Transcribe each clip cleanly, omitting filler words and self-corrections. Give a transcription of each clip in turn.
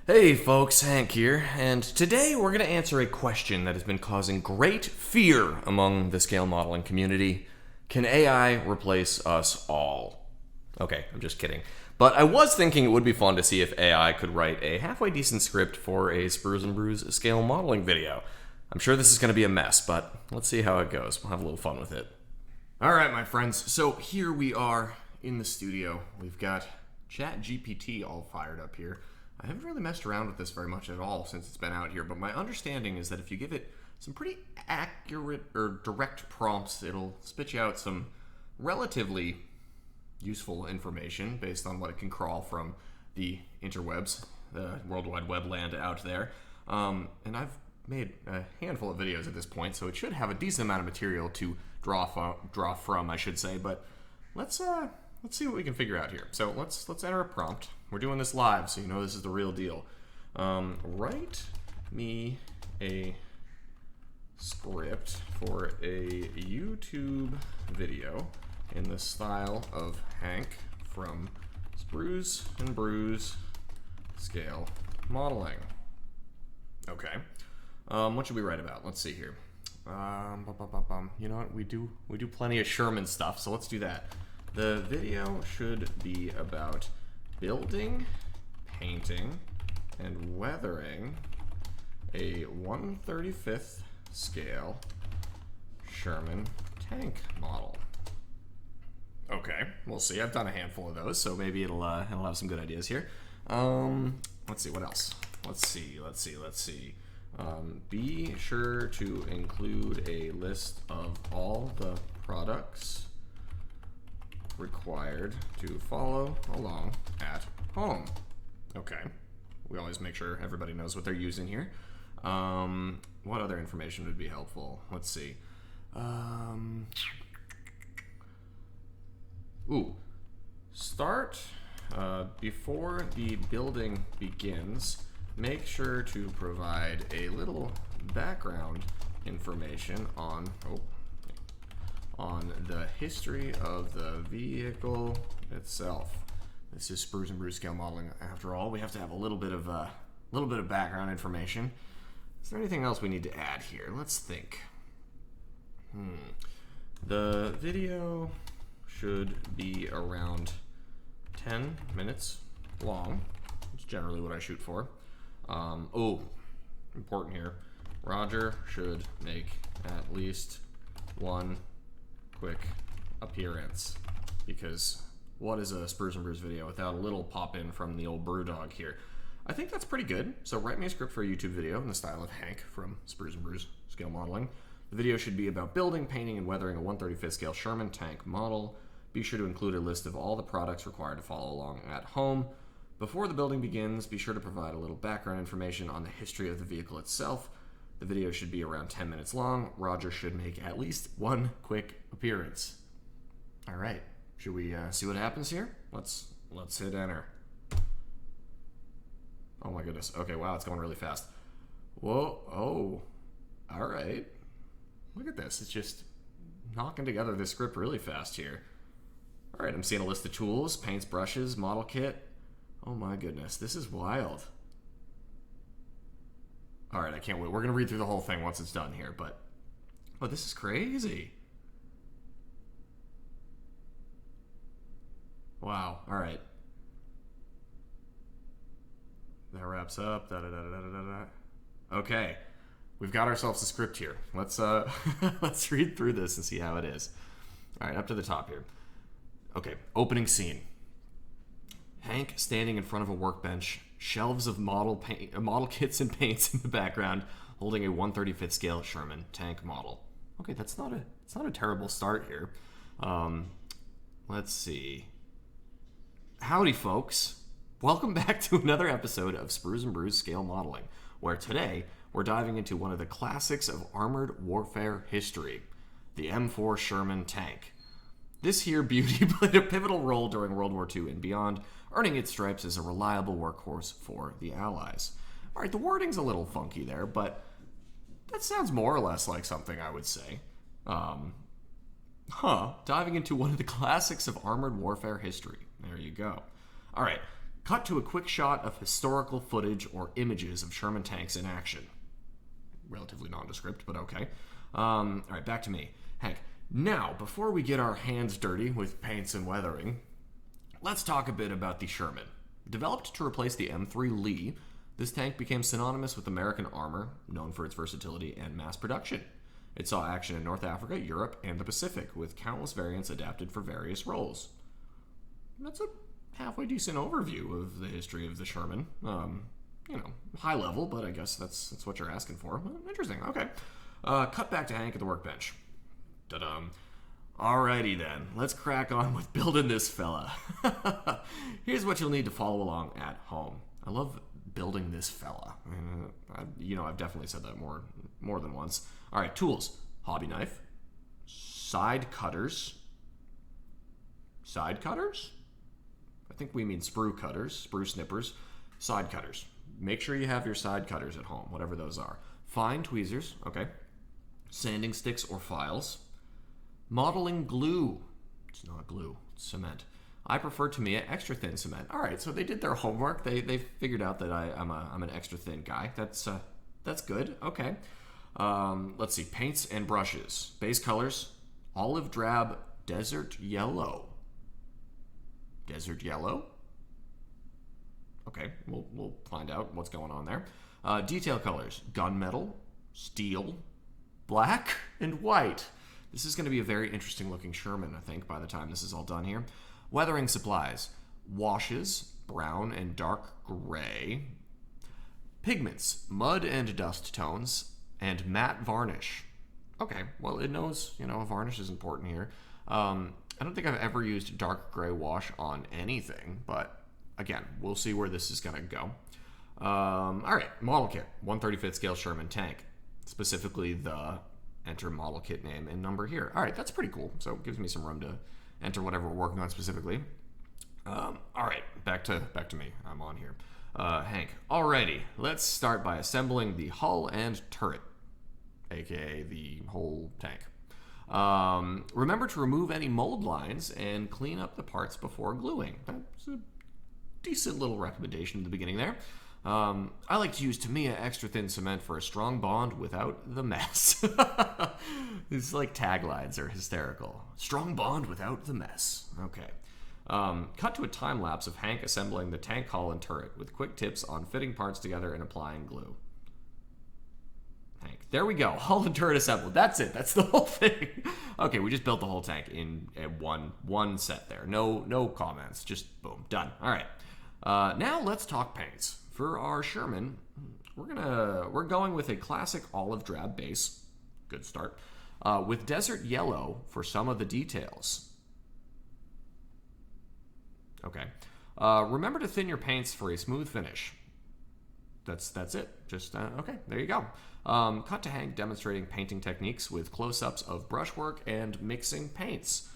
Hey folks, Hank here, and today we're going to answer a question that has been causing great fear among the scale modeling community. Can AI replace us all? Okay, I'm just kidding. But I was thinking it would be fun to see if AI could write a halfway decent script for a SpruesNBrews Scale Modeling video. I'm sure this is going to be a mess, but let's see how it goes. We'll have a little fun with it. Alright, my friends, so here we are in the studio. We've got Chat GPT all fired up here. I haven't really messed around with this very much at all since it's been out here, but my understanding is that if you give it some pretty accurate or direct prompts, it'll spit you out some relatively useful information based on what it can crawl from the interwebs, the World Wide Web land out there. And I've made a handful of videos at this point, so it should have a decent amount of material to draw from, I should say. But let's see what we can figure out here. So let's enter a prompt. We're doing this live, so you know this is the real deal. Write me a script for a YouTube video in the style of Hank from SpruesNBrews Scale Modeling. Okay. What should we write about? Let's see here. You know what? We do plenty of Sherman stuff, so let's do that. The video should be about building, painting, and weathering a 1/35th scale Sherman tank model. Okay, we'll see. I've done a handful of those, so maybe it'll have some good ideas here. Let's see, what else? Let's see. Be sure to include a list of all the products required to follow along at home. Okay. We always make sure everybody knows what they're using here. What other information would be helpful? Let's see. Start before the building begins. Make sure to provide a little background information on the history of the vehicle itself. This is SpruesNBrews Scale Modeling. After all, we have to have a little bit of background information. Is there anything else we need to add here? Let's think. The video should be around 10 minutes long. That's generally what I shoot for. Important here. Roger should make at least one quick appearance, because what is a SpruesNBrews video without a little pop-in from the old brew dog here? I think that's pretty good. So write me a script for a YouTube video in the style of Hank from SpruesNBrews Scale Modeling. The video should be about building, painting, and weathering a 1/35th scale Sherman tank model. Be sure to include a list of all the products required to follow along at home. Before the building begins, be sure to provide a little background information on the history of the vehicle itself. The video should be around 10 minutes long. Roger should make at least one quick appearance. All right, should we see what happens here? Let's hit enter. Oh my goodness. Okay, wow, it's going really fast. Whoa, all right. Look at this. It's just knocking together this script really fast here. All right, I'm seeing a list of tools, paints, brushes, model kit. Oh my goodness, this is wild. All right, I can't wait. We're going to read through the whole thing once it's done here, but this is crazy. Wow, all right. That wraps up. Okay, we've got ourselves a script here. Let's let's read through this and see how it is. All right, up to the top here. Okay, opening scene. Hank standing in front of a workbench, shelves of model kits and paints in the background, holding a 1/35th scale Sherman tank model. Okay, it's not a terrible start here. Let's see. Howdy, folks. Welcome back to another episode of SpruesNBrews Scale Modeling, where today we're diving into one of the classics of armored warfare history, the M4 Sherman tank. This here beauty played a pivotal role during World War II and beyond, earning its stripes as a reliable workhorse for the Allies. All right, the wording's a little funky there, but that sounds more or less like something I would say. Diving into one of the classics of armored warfare history. There you go. All right, Cut to a quick shot of historical footage or images of Sherman tanks in action. Relatively nondescript, but okay. All right, back to me. Hank, now, before we get our hands dirty with paints and weathering, let's talk a bit about the Sherman. Developed to replace the M3 Lee, this tank became synonymous with American armor, known for its versatility and mass production. It saw action in North Africa, Europe, and the Pacific, with countless variants adapted for various roles. That's a halfway decent overview of the history of the Sherman. High level, but I guess that's what you're asking for. Interesting, okay. Cut back to Hank at the workbench. Ta-dum. Alrighty then, let's crack on with building this fella. Here's what you'll need to follow along at home. I love building this fella. I've definitely said that more than once. All right, tools: hobby knife, side cutters. Side cutters? I think we mean sprue cutters, sprue snippers, side cutters. Make sure you have your side cutters at home, whatever those are. Fine tweezers, okay. Sanding sticks or files. Modeling glue. It's not glue, it's cement. I prefer Tamiya extra thin cement. All right, so they did their homework. They figured out that I'm an extra thin guy. That's good. Okay. Let's see. Paints and brushes. Base colors: olive drab, desert yellow. Desert yellow. Okay, we'll find out what's going on there. Detail colors: gunmetal, steel, black, and white. This is going to be a very interesting looking Sherman, I think, by the time this is all done here. Weathering supplies: washes, brown and dark gray. Pigments: mud and dust tones, and matte varnish. Okay, well, it knows, varnish is important here. I don't think I've ever used dark gray wash on anything, but again, we'll see where this is going to go. All right, model kit: 1/35th scale Sherman tank. Specifically, the enter model kit name and number here. All right, that's pretty cool. So it gives me some room to enter whatever we're working on specifically. All right, back to me. I'm on here. Hank, alrighty, let's start by assembling the hull and turret, aka the whole tank. Remember to remove any mold lines and clean up the parts before gluing. That's a decent little recommendation at the beginning there. I like to use Tamiya extra thin cement for a strong bond without the mess. These taglines are hysterical. Strong bond without the mess. Okay. Cut to a time lapse of Hank assembling the tank hull and turret with quick tips on fitting parts together and applying glue. Hank, there we go. Hull and turret assembled. That's it. That's the whole thing. Okay, we just built the whole tank in one set there. No comments. Just boom, done. All right. Now let's talk paints. For our Sherman, we're going with a classic olive drab base. Good start. With desert yellow for some of the details. Okay. Remember to thin your paints for a smooth finish. That's it. Just okay. There you go. Cut to Hank demonstrating painting techniques with close-ups of brushwork and mixing paints.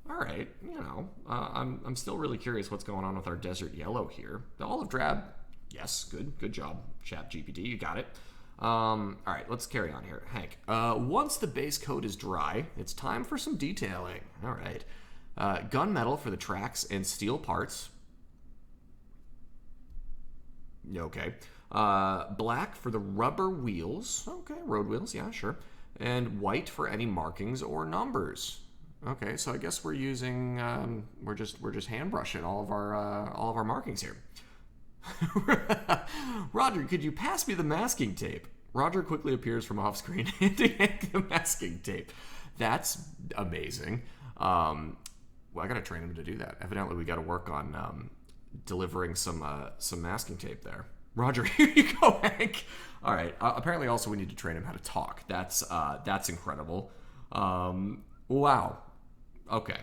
All right. I'm still really curious what's going on with our desert yellow here. The olive drab. Yes, good job, Chat GPT. You got it. All right, let's carry on here. Hank, once the base coat is dry, it's time for some detailing. All right. Gunmetal for the tracks and steel parts. Okay. Black for the rubber wheels. Okay, road wheels, yeah, sure. And white for any markings or numbers. Okay, so I guess we're using we're just hand brushing all of our markings here. Roger, could you pass me the masking tape? Roger quickly appears from off screen handing Hank the masking tape. That's amazing. Well, I gotta train him to do that. Evidently, we gotta work on delivering some masking tape there. Roger, here you go, Hank. All right. Apparently, also we need to train him how to talk. That's incredible. Wow. Okay.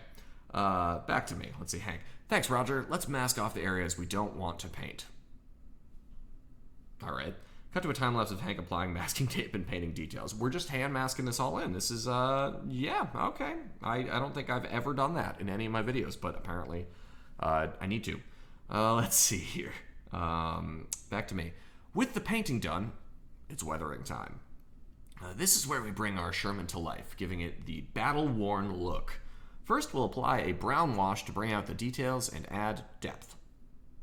Back to me. Let's see, Hank. Thanks, Roger. Let's mask off the areas we don't want to paint. All right. Cut to a time lapse of Hank applying masking tape and painting details. We're just hand masking this all in. This is, yeah, okay. I don't think I've ever done that in any of my videos, but apparently I need to. Let's see here. Back to me. With the painting done, it's weathering time. This is where we bring our Sherman to life, giving it the battle-worn look. First, we'll apply a brown wash to bring out the details and add depth.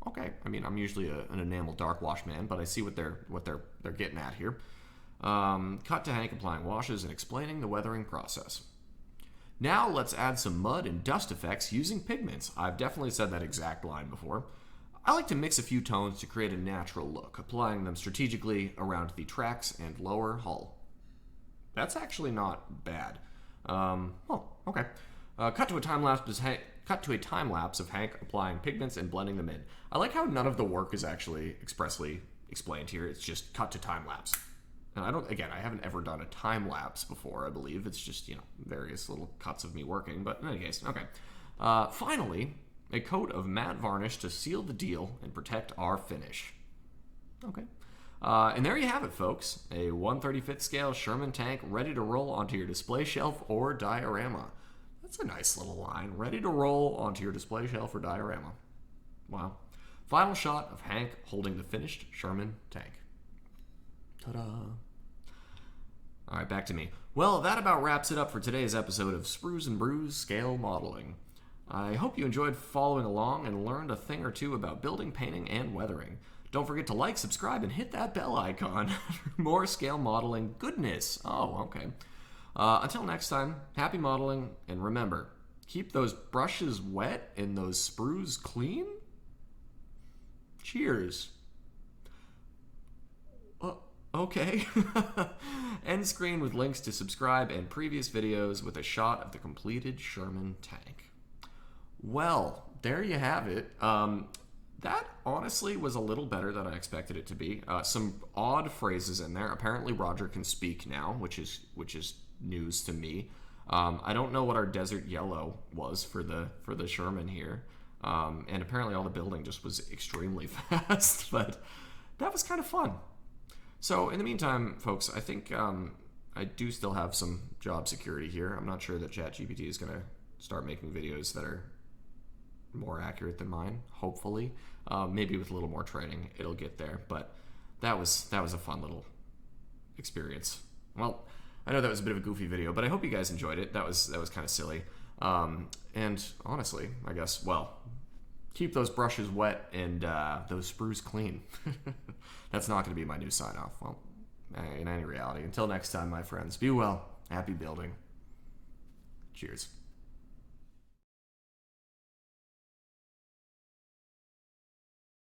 Okay, I mean, I'm usually an enamel dark wash man, but I see what they're getting at here. Cut to Hank applying washes and explaining the weathering process. Now let's add some mud and dust effects using pigments. I've definitely said that exact line before. I like to mix a few tones to create a natural look, applying them strategically around the tracks and lower hull. That's actually not bad. Okay. Cut to a time lapse of Hank applying pigments and blending them in. I like how none of the work is actually expressly explained here. It's just cut to time lapse. And I haven't ever done a time lapse before, I believe. It's just, various little cuts of me working. But in any case, okay. Finally, a coat of matte varnish to seal the deal and protect our finish. Okay. And there you have it, folks. A 1/35th scale Sherman tank ready to roll onto your display shelf or diorama. That's a nice little line. Ready to roll onto your display shelf or diorama. Wow. Final shot of Hank holding the finished Sherman tank. Ta-da. All right, back to me. Well, that about wraps it up for today's episode of SpruesNBrews Scale Modeling. I hope you enjoyed following along and learned a thing or two about building, painting, and weathering. Don't forget to like, subscribe, and hit that bell icon for more scale modeling goodness. Oh, okay. Until next time, happy modeling, and remember, keep those brushes wet and those sprues clean. Cheers. Okay. End screen with links to subscribe and previous videos with a shot of the completed Sherman tank. Well, there you have it. That honestly was a little better than I expected it to be. Some odd phrases in there. Apparently Roger can speak now, which is news to me. I don't know what our desert yellow was for the Sherman here. And apparently all the building just was extremely fast, but that was kind of fun. So in the meantime, folks, I think I do still have some job security here. I'm not sure that Chat GPT is going to start making videos that are more accurate than mine, hopefully. Maybe with a little more training, it'll get there. But that was a fun little experience. Well, I know that was a bit of a goofy video, but I hope you guys enjoyed it. That was kind of silly. And honestly, I guess, well, keep those brushes wet and those sprues clean. That's not going to be my new sign-off. Well, in any reality. Until next time, my friends, be well. Happy building. Cheers.